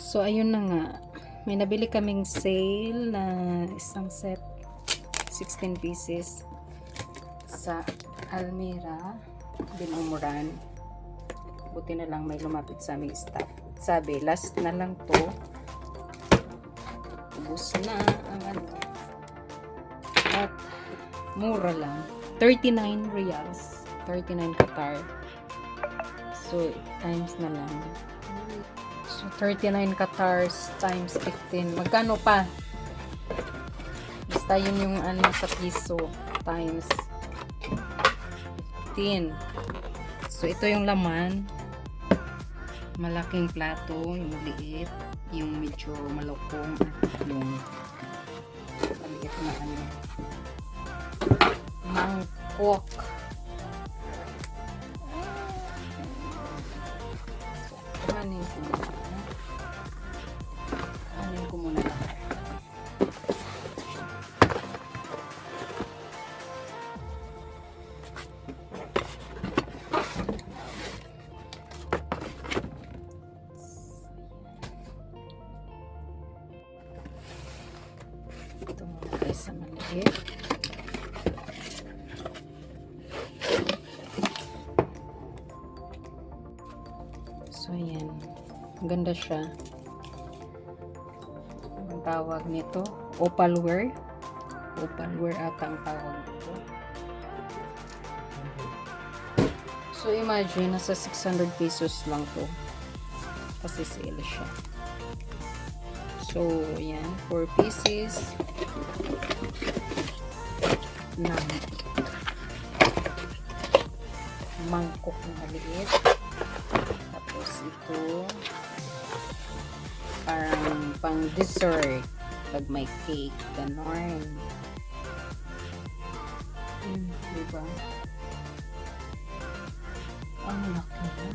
So, ayun na nga. May nabili kaming sale na isang set, 16 pieces sa Almira, Binumuran. Buti na lang may lumapit sa aming staff. Sabi, last na lang to. Ubus na ang ano. At mura lang. 39 reals. 39 Qatar. So, times na lang. So, 39 Qatars times 15. Magkano pa? Basta yun yung ano sa piso times 15. So, ito yung laman. Malaking plato, yung maliit, yung medyo malukong, at yung maliit na ano. Mangkok. So, kanin ko muna. Kanin ko muna. Ito muna tayo sa maliit. So, ayan. Ganda siya. Ang tawag nito, opalware. Opalware ata ang tawag nito. So, imagine, nasa 600 pesos lang to. Kasi sale siya. So, ayan. 4 pieces. Ng mangkok na maliit. Tapos ito parang pang dessert pag may cake, ganon. Diba? Ang laki na.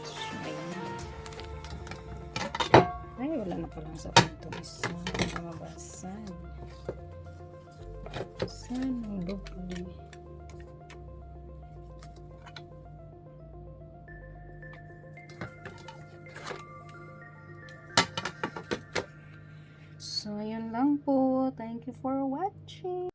So, ayan. Ay, wala na palang sa pinto. Isa, mabasan. Saan ang doble? So, ayun lang po. Thank you for watching.